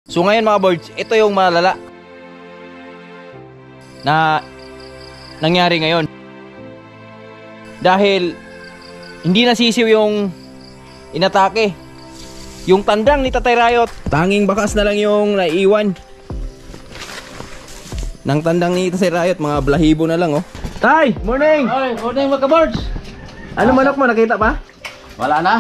So ngayon mga boards, ito yung malala na nangyari ngayon. Dahil hindi nasisiw yung inatake, yung tandang ni Tatay Riot. Tanging bakas na lang yung naiiwan ng tandang ni Tatay Riot. Mga balahibo na lang oh. Tay! Morning! Ay, morning mga kabords! Ano manok mo? Nakita pa? Wala na.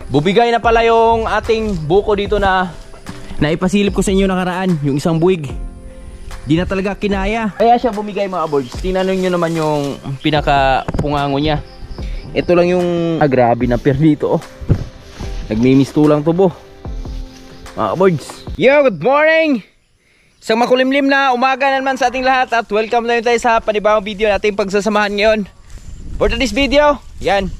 Bubigay na pala yung ating buko dito na naipasilip ko sa inyo nakaraan. Yung isang buwig, di na talaga kinaya, kaya siya bumigay mga boards. Tinanong nyo naman yung pinaka-pungango niya. Ito lang yung grabe na pier dito oh. Nagmimistulang tubo mga boards. Yo, good morning! Isang makulimlim na umaga na naman sa ating lahat. At welcome na yun tayo sa panibawang video natin pagsasamahan ngayon. For today's video, yan,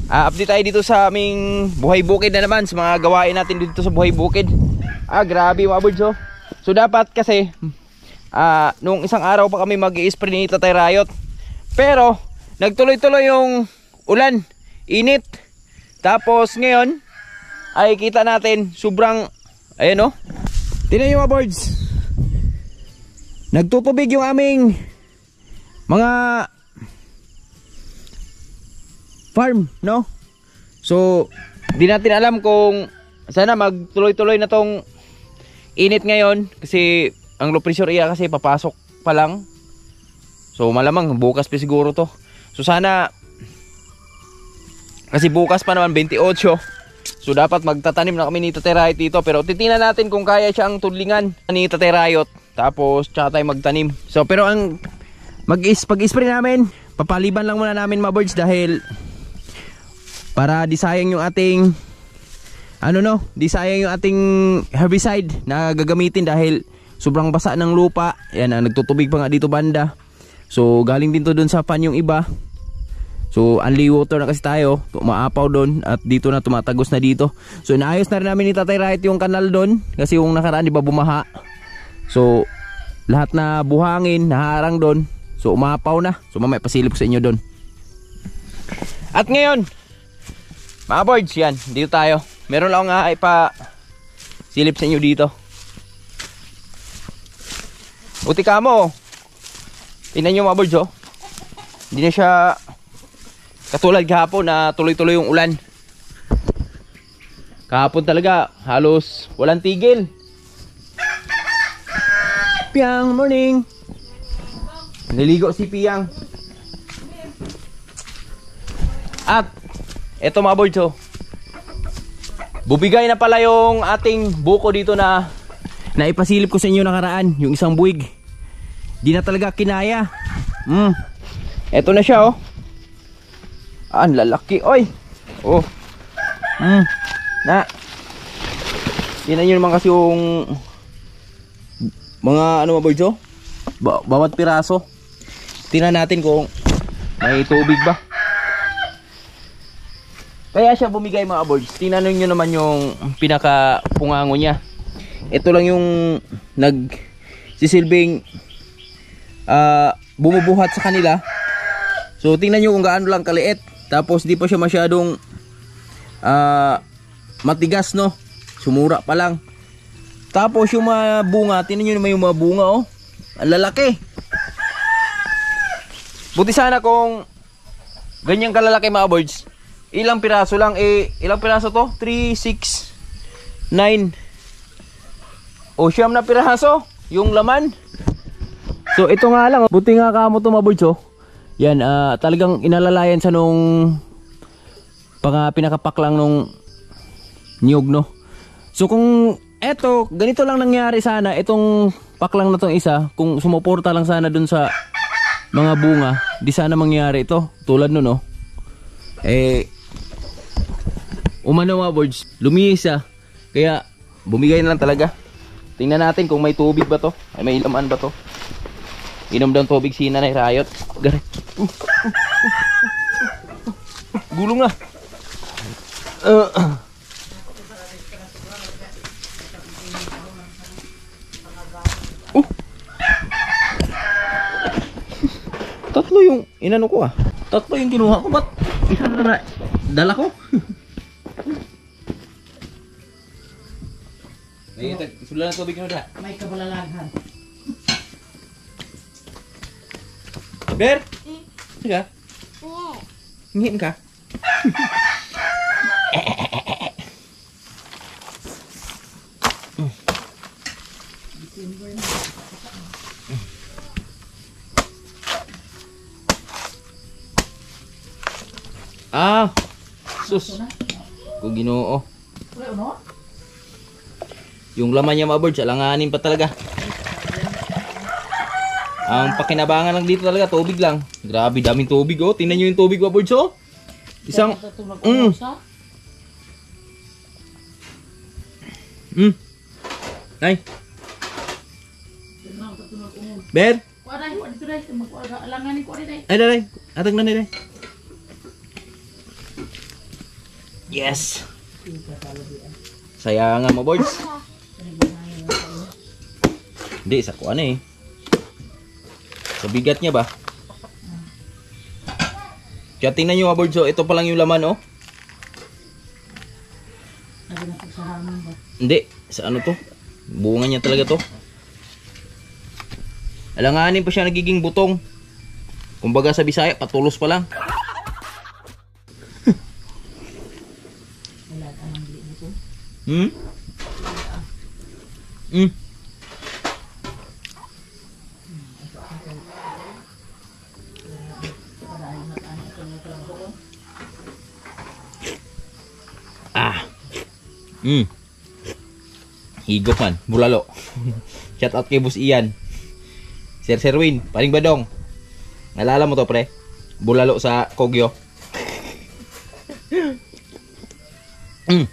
update tayo dito sa aming buhay bukid na naman, sa mga gawain natin dito sa buhay bukid. Grabe mga boards oh. So dapat kasi nung isang araw pa kami mag-i-spray ni Tatay Riot, pero nagtuloy-tuloy yung ulan, init. Tapos ngayon ay kita natin sobrang, ayan oh, tingnan nyo mga boards, nagtutubig yung aming mga farm, no? So di natin alam kung sana magtuloy-tuloy na tong init ngayon, kasi ang low pressure area kasi papasok pa lang. So malamang bukas pa siguro to. So sana, kasi bukas pa naman 28. So dapat magtatanim na kami ni Tatay Riot dito. Pero titingnan natin kung kaya siyang tudlingan ni Tatay Riot, tapos tsaka tayo magtanim. So pero ang pag-spray namin, papaliban lang muna namin mga birds, dahil para di sayang yung ating di sayang yung ating herbicide na gagamitin, dahil sobrang basa ng lupa. Yan, nagtutubig pa nga dito banda. So galing din to dun sa pan yung iba. So unli water na kasi tayo, maapaw doon, at dito na tumatagos na dito. So inaayos na rin namin ni Tatay Riot yung kanal doon, kasi yung nakaraan di ba bumaha. So lahat na buhangin naharang doon, so umapaw na. So mamaya pasilip ko sa inyo doon. At ngayon mga boards, yan, dito tayo. Meron lang nga ay pa silip sa inyo dito. Buti ka mo, tingnan nyo mga boards oh. Hindi na siya katulad kahapon na tuloy-tuloy yung ulan. Kahapon talaga halos walang tigil. Piang, morning. Niligo si Piang. At eto mga boards oh, bubigay na pala yung ating buko dito na naipasilip ko sa inyo nakaraan. Yung isang buwig, di na talaga kinaya. Eto na siya oh. Ang lalaki oy. Oh. Na. Tingnan nyo naman kasi yung mga ano mga boards oh. Bawat piraso. Tingnan natin kung may tubig ba. Kaya siya bumigay mga boards. Tingnan nyo naman yung pinaka-pungango niya. Ito lang yung nagsisilbing bumubuhat sa kanila. So tingnan nyo kung gaano lang kaliit. Tapos di pa siya masyadong matigas no. Sumura pa lang. Tapos yung mga bunga, tingnan nyo naman yung mga bunga oh. Ang lalaki. Buti sana kung ganyang kalalaki mga boards. Ilang piraso lang ilang piraso to? 3, 6, 9 o 9 na piraso yung laman. So ito nga lang, buti nga kamo to mga boards oh. Yan, talagang inalalayan sa nung pinakapak lang nung niyog no. So kung eto, ganito lang nangyari sana, itong paklang na tong isa, kung sumuporta lang sana dun sa mga bunga, di sana mangyari ito tulad nun no. Umano mga boards, lumihis kaya bumigay na lang talaga. Tingnan natin kung may tubig ba to, ay may laman ba to. Inom daw tubig si Nanay Riot. Garet. Gulong na. Tatlo yung inano ko Tatlo yung kinuha ko. Ba't isa na dala ko? May sulan ng tubig nyo na. May kabalalaghan. Ber? Sige. Ngin ka? Ah, sus. Kung Ginoo. Yung laman niya mga birds, alanganin pa talaga. Ang pakinabangan lang dito talaga, tubig lang. Grabe, daming tubig oh. Tingnan nyo yung tubig mga birds oh. Isang... Ay. Ber? Ay, daray. Atag na daray. Yes. Saya nga mga boys. Hindi, sa kuha na eh. Sa bigat niya ba? Kaya tingnan nyo mga boys, so ito pa lang yung laman oh. Hindi, sa ano to? Bunga niya talaga to. Alanganin pa siya nagiging butong. Kumbaga sa Bisaya, patulos pa lang. Hmm? Hmm? Ah. Hmm. Higop man, bulalo. Shout out kay Boss Ian. Sir Serwin, paring badong. Nalala mo to pre? Bulalo sa Kogyo. Hmm.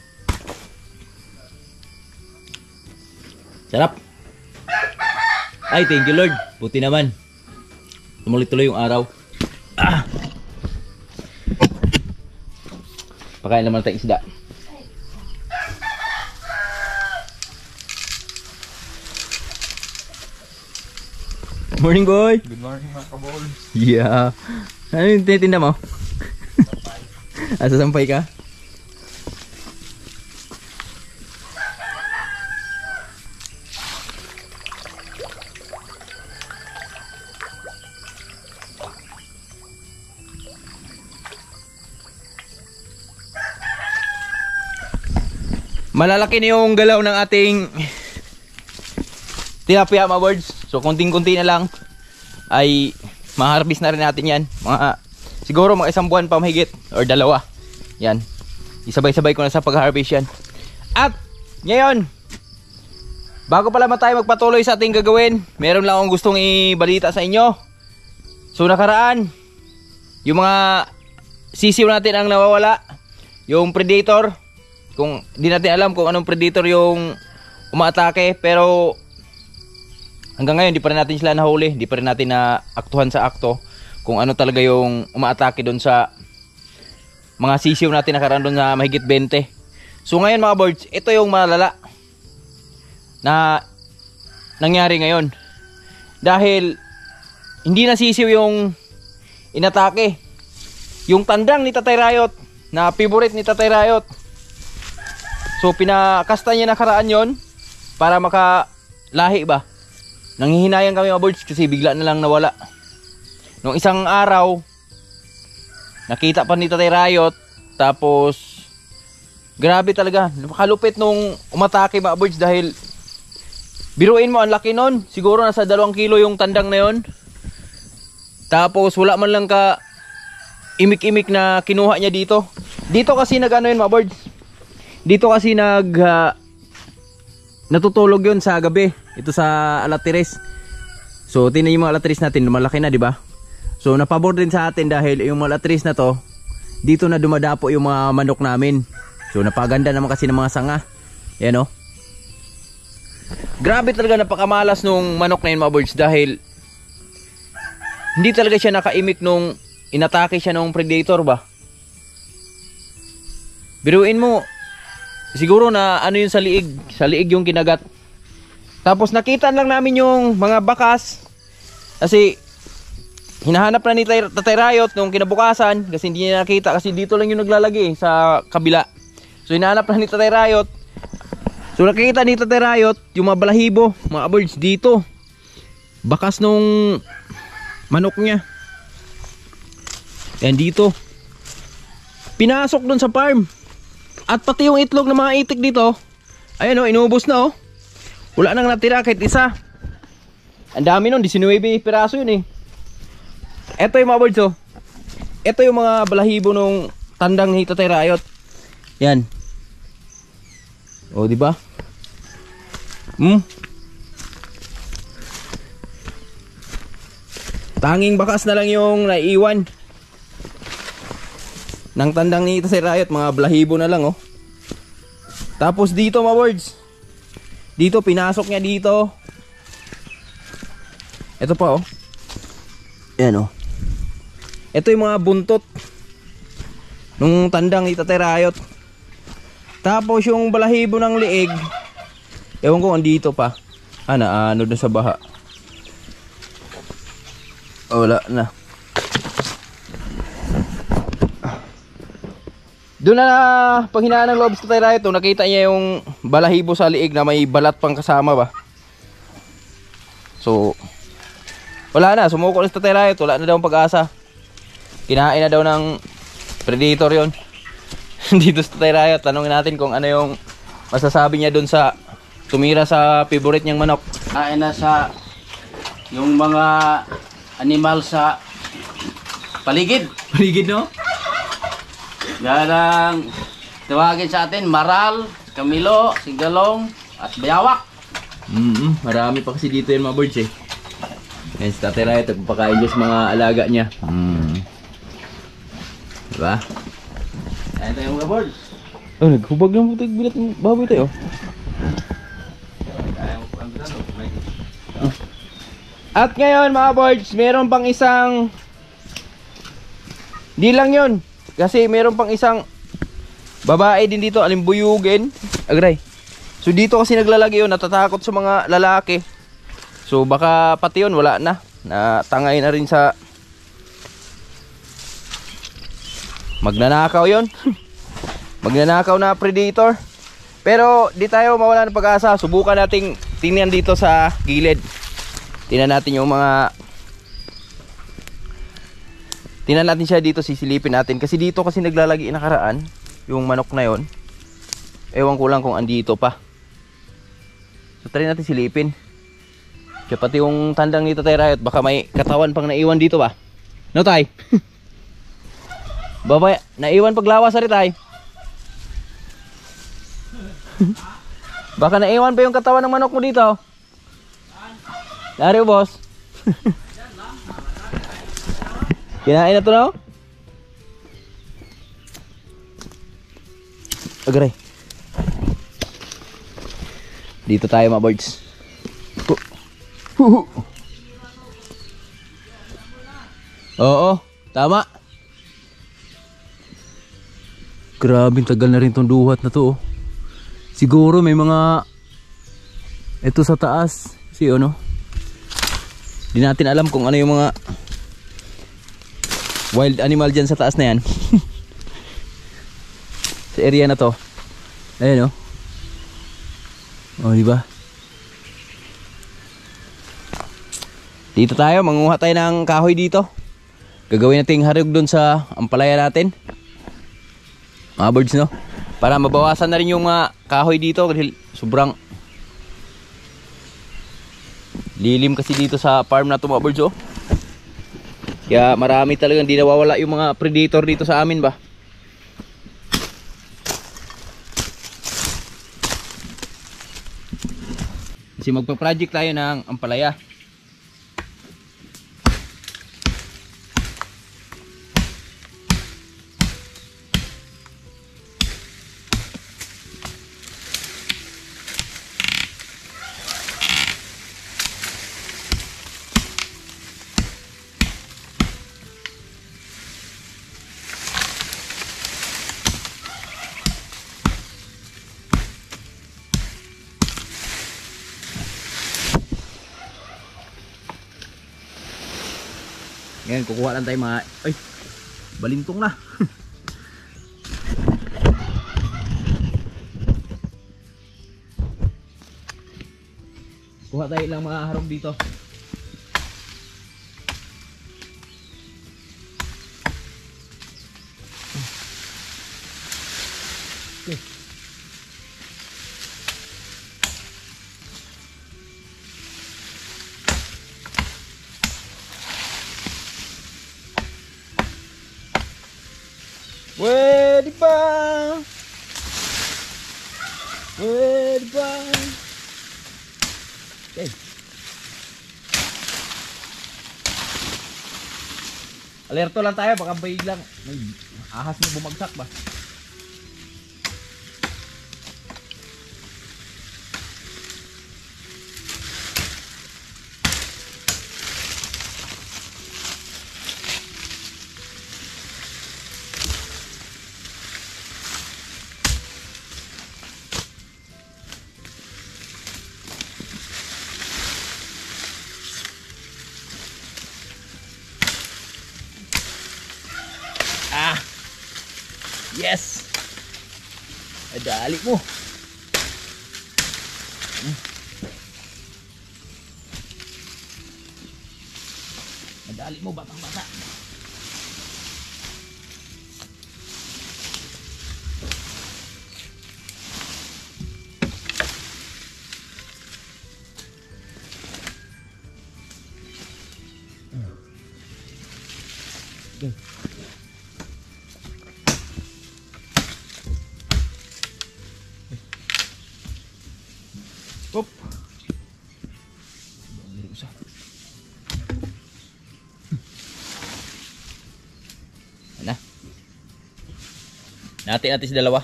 Sarap. Ay, thank you Lord. Buti naman. Tumuloy-tuloy yung araw. Ah. Pakain naman tayong isda. Morning boy. Good morning mga kabol. Yeah. Ano yung tinitinda mo? Asa sampay ka? Malalaki na yung galaw ng ating tilapia mga birds. So konting-konti na lang ay ma-harvest na rin natin yan. Siguro mga isang buwan pa mahigit or dalawa. Yan. Isabay-sabay ko na sa pag-harvest yan. At ngayon, bago pala tayo magpatuloy sa ating gagawin, meron lang akong gustong ibalita sa inyo. So nakaraan, yung mga sisiw natin ang nawawala. Yung predator. Kung di natin alam kung anong predator yung umaatake, pero hanggang ngayon di pa rin natin sila nahuli, di pa rin natin na aktuhan sa akto kung ano talaga yung umaatake doon sa mga sisiw natin nakaraan doon na mahigit 20. So ngayon mga birds, ito yung malala na nangyari ngayon. Dahil hindi na sisiw yung inatake, yung tandang ni Tatay Rayot na favorite ni Tatay Rayot. So pinakasta niya nakaraan yon para makalahi ba. Nanghihinayang kami mga birds kasi bigla na lang nawala. Nung isang araw, nakita pa ni Tatay Rayot. Tapos grabe talaga, napakalupit nung umatake mga birds. Dahil biruin mo, ang laki nun. Siguro nasa 2 kilo yung tandang na yon. Tapos wala man lang ka imik-imik na kinuha niya dito. Dito kasi nag-ano yun mga birds, dito kasi natutulog yun sa gabi. Ito sa alatiris. So tingnan yung mga alatiris natin, malaki na, di ba? So napabor din sa atin dahil yung mga alatiris na to, dito na dumadapo yung mga manok namin. So napaganda naman kasi ng mga sanga. Yan o. Grabe talaga, napakamalas nung manok na yun mga birds. Dahil hindi talaga siya nakaimik nung inatake siya ng predator ba. Biruin mo, siguro na ano yun sa liig yung kinagat. Tapos nakita lang namin yung mga bakas. Kasi hinahanap na ni Tatay Rayot nung kinabukasan. Kasi hindi niya nakita kasi dito lang yung naglalagay sa kabila. So hinahanap na ni Tatay Rayot. So nakikita ni Tatay Rayot yung mga balahibo, mga birds dito. Bakas nung manok niya. Yan dito. Pinasok dun sa farm. At pati yung itlog ng mga itik dito, ayan o, inubos na o. Wala nang natira kahit isa. Ang dami nun, 19 piraso yun eh. Eto yung mga birds o. Ito yung mga balahibo nung tandang ni Tatay Rayot. Yan. O, diba? Tanging bakas na lang yung naiiwan ng tandang ni Tatay Rayot. Mga balahibo na lang oh. Tapos dito mga birds, dito pinasok niya dito. Ito pa oh. Yan oh. Ito yung mga buntot nung tandang ni Tatay Rayot. Tapos yung balahibo ng liig, ewan ko andito pa. Ano dun sa baha. Wala na. Doon na pag hinaan ng loob sa Tatay Rayot, nakita niya yung balahibo sa liig na may balat pang kasama ba. So wala na, sumuko na sa Tatay Rayot, wala na daw ang pag-asa. Kinain na daw ng predator yon. Dito sa Tatay Rayot, tanongin natin kung ano yung masasabi niya doon sa tumira sa favorite niyang manok. Kain na sa yung mga animal sa paligid. Paligid no? Yan ang tawagin sa atin, maral, kamilo, sigalong, at bayawak. Marami pa kasi dito yung mga birds eh. Yan si Tatay Rayot, nagpapakain niya sa mga alaga niya. Diba? Ayan tayo mga birds. Oh, naghubag ng butig bilat ng baboy tayo. At ngayon mga birds, meron pang isang, di lang yun, kasi meron pang isang babae din dito, alimbuyugin. Agray. So dito kasi naglalagay yun, natatakot sa mga lalaki. So baka pati yun wala na, natangay na rin sa magnanakaw yun. Magnanakaw na predator. Pero di tayo mawala ng pag-asa. Subukan nating tingnan dito sa gilid. Tingnan natin yung mga, tingnan natin siya dito, sisilipin natin. Kasi dito kasi naglalagi nakaraan yung manok na yon. Ewan ko lang kung andito pa. So try natin silipin. Kaya pati yung tandang ni Tatay Rayot, baka may katawan pang naiwan dito ba? No tay? Babay, naiwan paglawas ari tay. Baka naiwan pa yung katawan ng manok mo dito. Dari boss. Kinain na to no? Agray. Dito tayo mga birds. Oo, tama. Grabe, tagal na rin tong duhat na to oh. Siguro may mga ito sa taas. Si ano? Di natin alam kung ano yung mga wild animal dyan sa taas na yan. Sa area na to. Ayan oh. Oh, di ba? Dito tayo, manguha tayo ng kahoy dito. Gagawin nating harog doon sa ampalaya natin. Mga birds no? Para mabawasan na rin yung mga kahoy dito dahil sobrang lilim kasi dito sa farm na to mga birds oh. Kaya marami talagang di nawawala yung mga predator dito sa amin ba. Kasi magpa-project tayo ng ampalaya. Ngayon kukuha lang tayo mga, ay, balintong na. Kuha tayo lang mga harong dito. Okay. Pwede ba? Pwede ba? Okay. Alerto lang tayo, baka biglang may ahas na bumagsak ba? Ah! Yes! Adali mo! Adali mo, batang bata! Okay. Op. Dari usah. Ano? Natin si dalawa.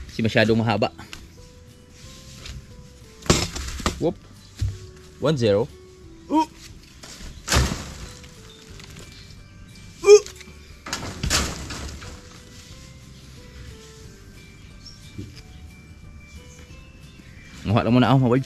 Si masyadong mahaba. Whoop. 1-0. Nguha lang muna ako, mga boy.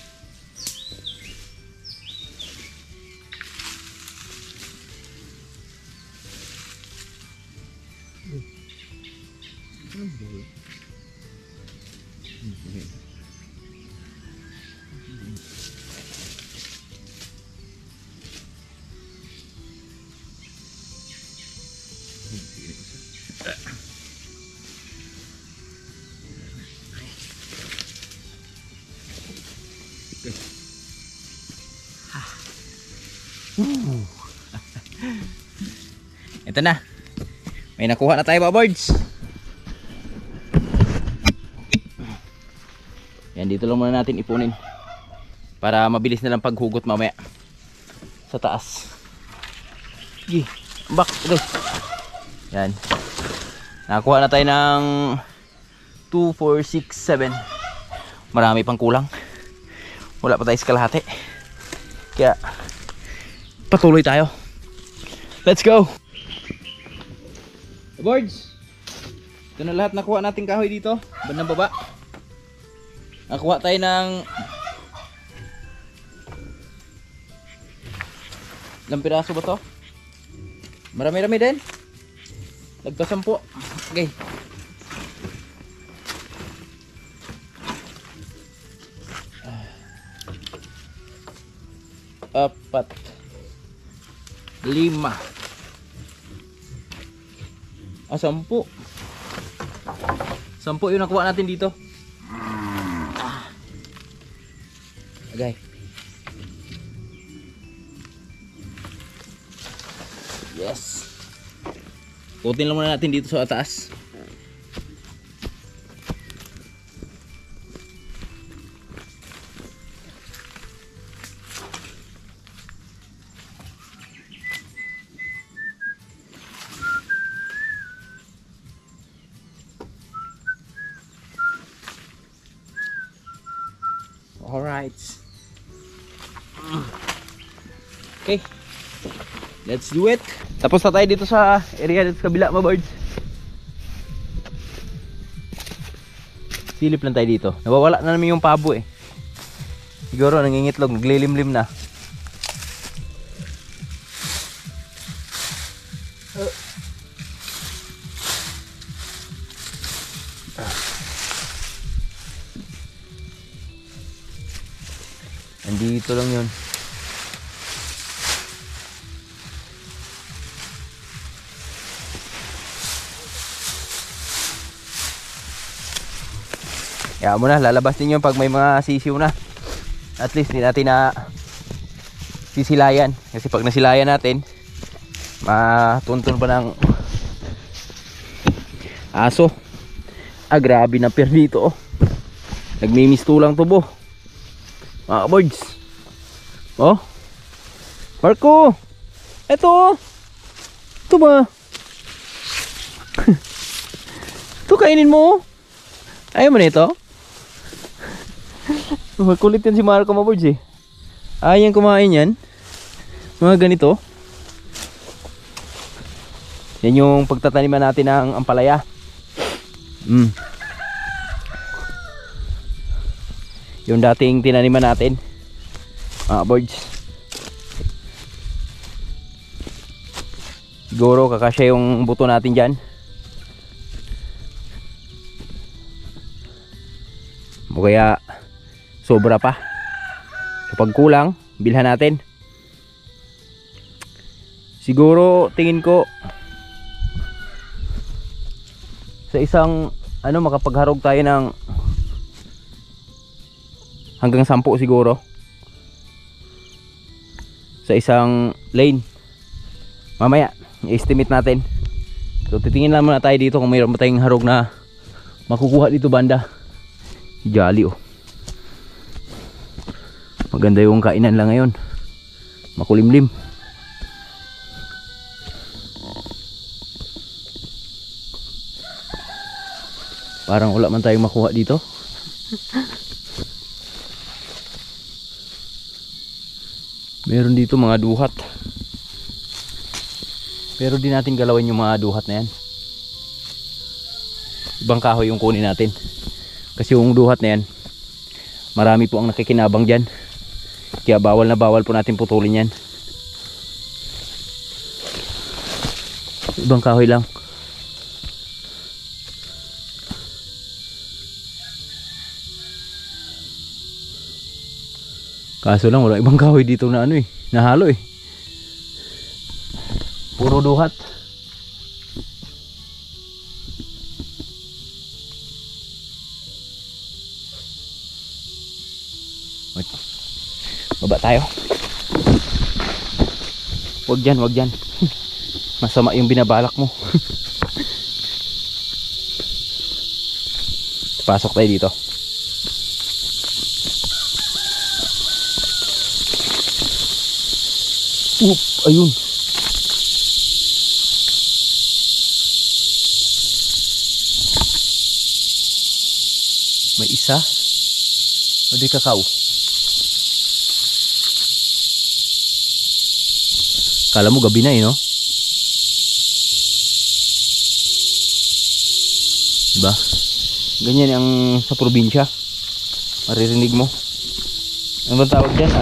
Ito na. May nakuha na tayo, mga birds. Yan, dito lang muna natin ipunin para mabilis na lang paghugot mamaya sa taas. Sige, back, guys. Yan. Nakakuha na tayo ng 2, 4, 6, 7. Marami pang kulang. Wala pa tayo sa kalahati. Kaya patuloy tayo. Let's go. The birds. Ito na lahat nakuha nating kahoy dito, bandang baba. Nakuha tayo ng ilang piraso ba to? Marami-rami din. Nagpa 10. Okay. Apat, 5, 10. 10 yung nakuha natin dito. Okay. Yes. Putin lang muna natin dito sa taas. Alright. Okay. Let's do it. Tapos na tayo dito sa area dito sa kabila, mga birds. Silip lang tayo dito. Nawawala na namin yung pabo eh. Siguro nangingitlog, naglilimlim na. Nandito lang yun. Kaya mo na, lalabas din yun pag may mga sisiw na. At least hindi natin na sisilayan. Kasi pag nasilayan natin, matuntun pa ng aso. Grabe na pier dito oh. Nagmimisto lang to bo. Mga birds. Oh. Marco. Eto. Ito ba? Ito kainin mo. Ayaw mo nito? Makulit yan si Marco mga birds eh. Ayaw kumain yan. Mga ganito. Yan yung pagtataniman natin ng ampalaya. Yung dating tinaniman natin. Birds. Siguro kakasya yung buto natin dyan. O kaya sobra pa. So pag kulang, bilhan natin. Siguro tingin ko sa isang makapagharog tayo ng hanggang 10 siguro sa isang lane. Mamaya i-estimate natin. So titingin lang muna tayo dito kung mayroon ba tayong harog na makukuha dito banda. Jolly oh. Maganda yung kainan lang ngayon. Makulimlim. Parang wala man tayong makuha dito. Meron dito mga duhat. Pero di natin galawin yung mga duhat na yan. Ibang kahoy yung kunin natin. Kasi yung duhat na yan, marami po ang nakikinabang dyan. Kaya bawal na bawal po natin putulin yan. Ibang kahoy lang. Kaso lang wala ibang kahoy dito na nahalo eh. Puro duhat. Baba tayo. Wag dyan. Masama yung binabalak mo. Pasok tayo dito. Ayun. May isa. O di kakao. Kala mo gabi na no? Diba? Ganyan ang sa probinsya. Maririnig mo. Ano bang tawag dyan?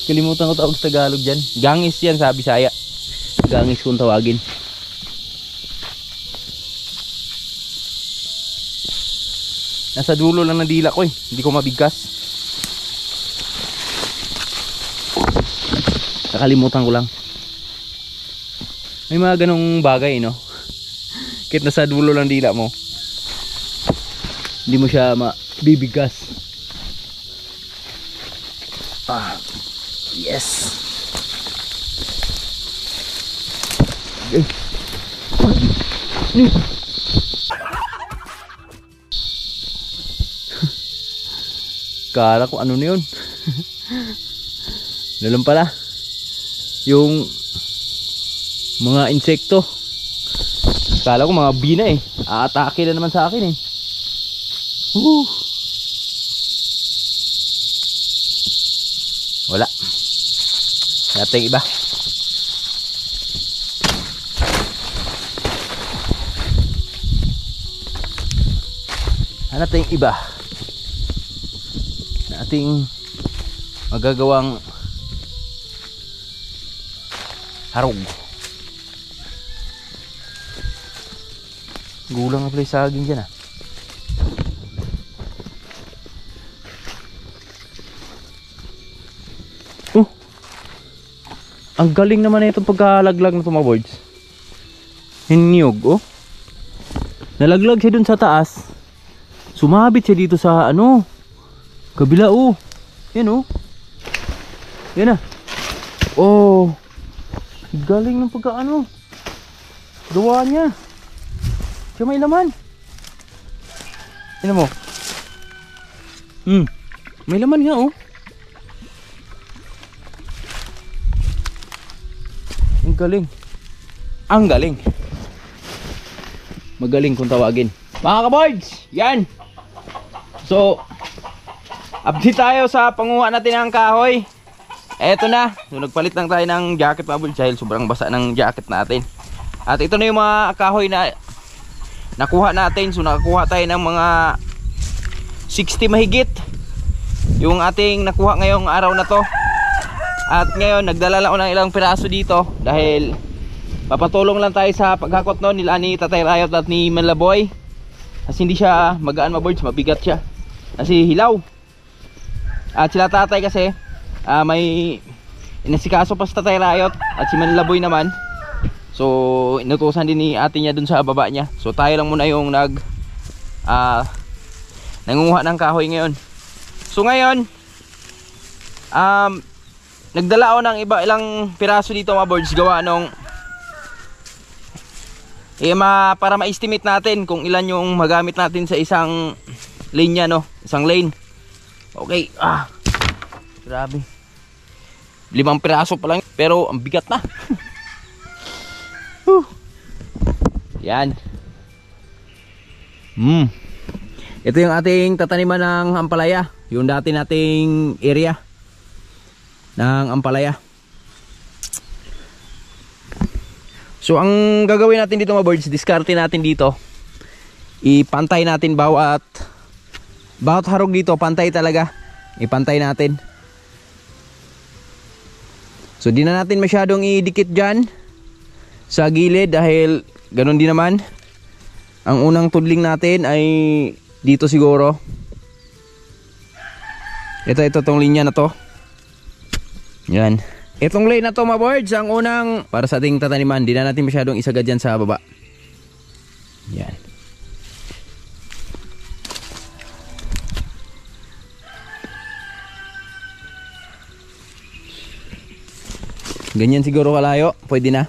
Kalimutan ko tawag sa Tagalog dyan. Gangis yan sa Bisaya. Gangis kung tawagin. Nasa dulo lang ng dila ko eh. Hindi ko mabigkas. Nakalimutan ko lang. May mga ganong bagay no. Kahit nasa dulo lang dila mo, hindi mo siya mabibigkas. Yes. Kala ko ano na yun. Nalang pala yung mga insekto. Kala ko mga bee na eh. Aatake na naman sa akin eh. Wala. Natin iba. Hanap tayong iba na ating magagawang harog. Gulang na pala yung saging dyan Ang galing naman na itong pagkalaglag na ito mga boards. Hinyog, oh. Nalaglag siya dun sa taas. Sumabit siya dito sa ano, kabila, oh. Yan, oh. Yan na. Oh. Galing ng pagkaano. Gawa niya. Siya may laman. Tingnan mo. May laman nga, oh. Ang galing. Ang galing. Magaling kung tawagin. Mga kaboards, yan. So, update tayo sa panguha natin ng kahoy. Eto na. So, nagpalit lang tayo ng jacket mga boards dahil sobrang basa ng jacket natin. At ito na yung mga kahoy na nakuha natin. So, nakakuha tayo ng mga 60 mahigit. Yung ating nakuha ngayong araw na to. At ngayon nagdala lang ako ng ilang piraso dito dahil papatulong lang tayo sa paghakot no nila ni Tatay Rayot at ni Manlaboy. Kasi hindi siya magaan mga boards, mabigat siya kasi hilaw. At sila tatay kasi may inasikaso pa sa Tatay Rayot at si Manlaboy naman. So inutusan din ni ate niya dun sa baba niya. So tayo lang muna yung nangunguha ng kahoy ngayon. So ngayon nagdala ako ng ilang piraso dito mga boards gawa nung para ma-estimate natin kung ilan yung magamit natin sa isang linya, no? Isang lane. Okay. Grabe. 5 piraso pa lang pero ang bigat na. Yan. Ito yung ating tataniman ng ampalaya. Yung dati nating area ng ampalaya. So ang gagawin natin dito mga boards, diskarte natin dito. Ipantay natin bawat harog dito, pantay talaga. Ipantay natin. So di na natin masyadong idikit dyan sa gilid dahil ganun din naman. Ang unang tudling natin ay dito siguro. Ito tong linya na to. Yan. Itong lane na to mga boards, ang unang para sa ating tataniman. Di na natin masyadong isagad dyan sa baba. Yan. Ganyan siguro kalayo. Pwede na.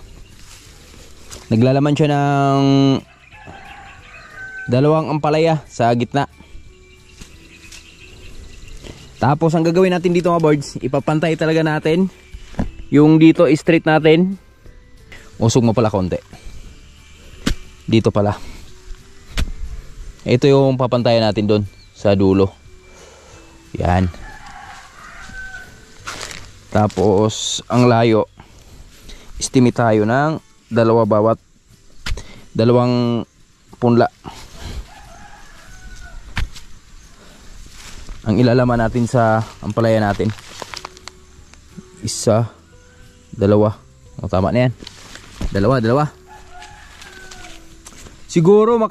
Naglalaman siya ng 2 ampalaya sa gitna. Tapos ang gagawin natin dito mga boards, ipapantay talaga natin yung dito straight natin. Usog mo pala konti. Dito pala. Ito yung papantayan natin doon sa dulo. Yan. Tapos ang layo, estimate tayo ng 2 bawat 2 punla. Ang ilalaman natin sa ampalaya natin. 1, 2. O, tama na yan. 2. Siguro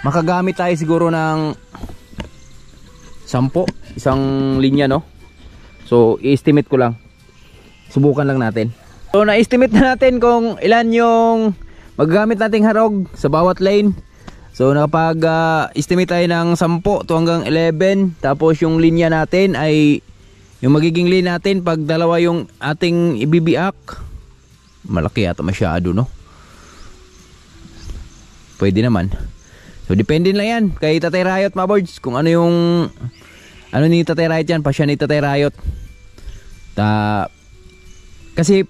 makagamit tayo siguro ng 10, isang linya, no? So i-estimate ko lang. Subukan lang natin. So na-estimate na natin kung ilan yung magagamit nating harog sa bawat lane. So nakapag-estimate tayo ng 10 to hanggang 11. Tapos yung linya natin ay yung magiging lane natin pag 2 yung ating ibibiak. Malaki yata masyado, no? Pwede naman. So depende lang yan kay Tatay Rayot mga boards. Kung ano yung ni Tatay Rayot yan. Pasya ni Tatay Rayot. Kasi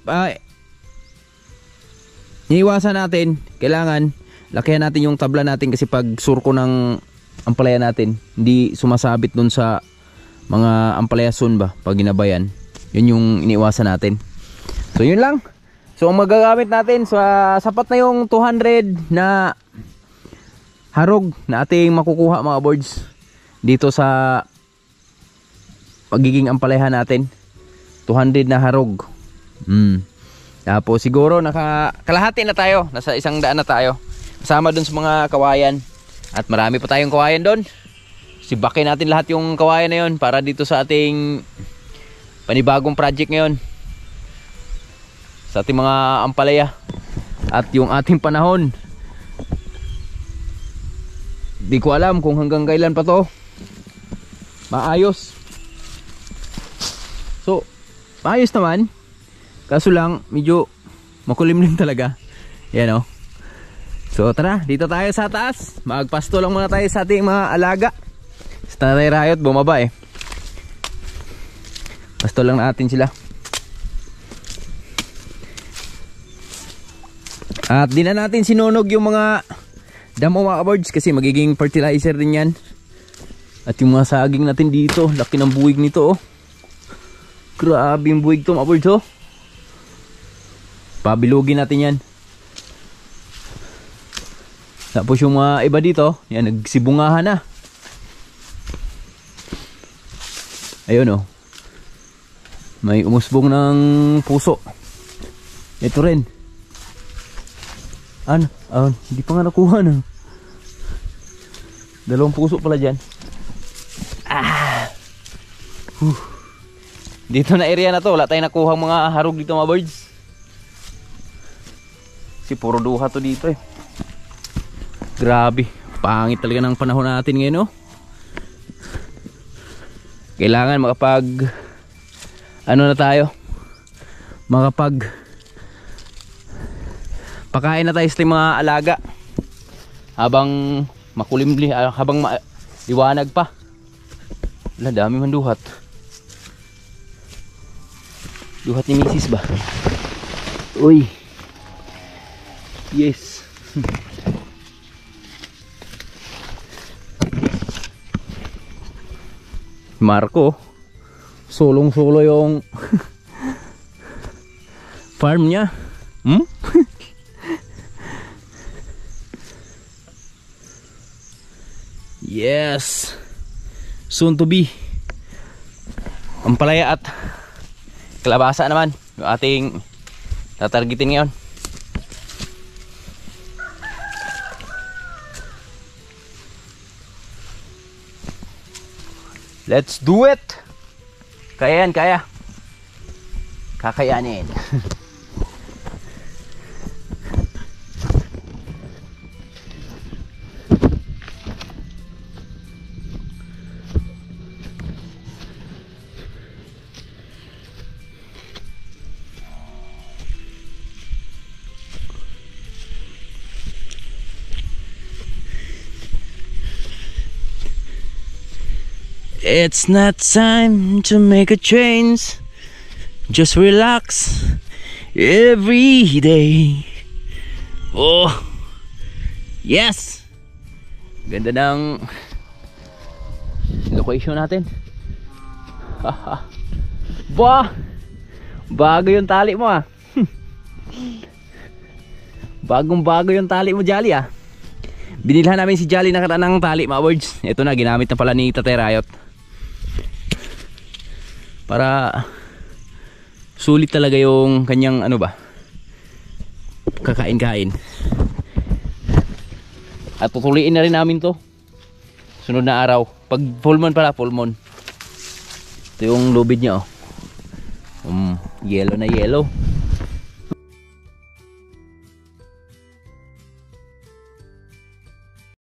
iniiwasan natin, kailangan lakihan natin yung tabla natin kasi pag surko ng ampalaya natin hindi sumasabit dun sa mga ampalayason ba pag ginabayan. Yun yung iniiwasan natin. So yun lang. So ang magagamit natin sapat na yung 200 na harog na ating makukuha mga boards dito sa pagiging ampalayahan natin. 200 na harog. Tapos siguro kalahati na tayo, nasa 100 na tayo kasama dun sa mga kawayan. At marami pa tayong kawayan dun. Sibakin natin lahat yung kawayan na yun para dito sa ating panibagong project ngayon sa ating mga ampalaya at yung ating panahon. Di ko alam kung hanggang kailan pa to maayos. So maayos naman, kaso lang medyo makulimlim talaga. Yan o. So tara, dito tayo sa taas. Magpasto lang muna tayo sa ating mga alaga. Sa Tatay Rayot bumaba eh. Pasto lang natin sila. At di na natin sinunog yung mga damo mga birds kasi magiging fertilizer din yan. At yung mga saging natin dito, laki ng buwig nito oh. Grabe yung buwig to mga birds oh. Pabilugin natin yan. Tapos yung mga iba dito, yan nagsibungahan na. Ayun oh. May umusbong ng puso. Ito rin. Ano? Hindi pa nga nakuha na. Dalawang puso pala dyan. Dito na area na to, wala tayong nakuha mga harog dito mga birds. Kasi puro duha to dito eh. Grabe, pangit talaga ng panahon natin ngayon oh. Kailangan makapag ano na tayo, makapag pakain na tayo sa mga alaga habang makulimli, habang liwanag pa. Wala, dami man duhat. Duhat ni Mrs. ba? Uy. Yes. Marco, solong-solo yung farm niya. Yes, soon to be ampalaya at kalabasa naman yung ating tatargetin ngayon. Let's do it. Kaya yan, kaya. Kakayanin. It's not time to make a change. Just relax every day. Oh, yes. Ganda ng location natin. Bah, bago yung tali mo ah. Bagong bago yung tali mo, Jolly ah. Binilhan namin si Jolly na ng tali mga birds. Ito na, ginamit na pala ni Tatay Rayot. Para sulit talaga yung kanyang ano ba, kakain-kain. At tutuliin na rin namin to sunod na araw. Pag full moon pala, full moon. Ito yung lubid niya oh. Yellow na yellow.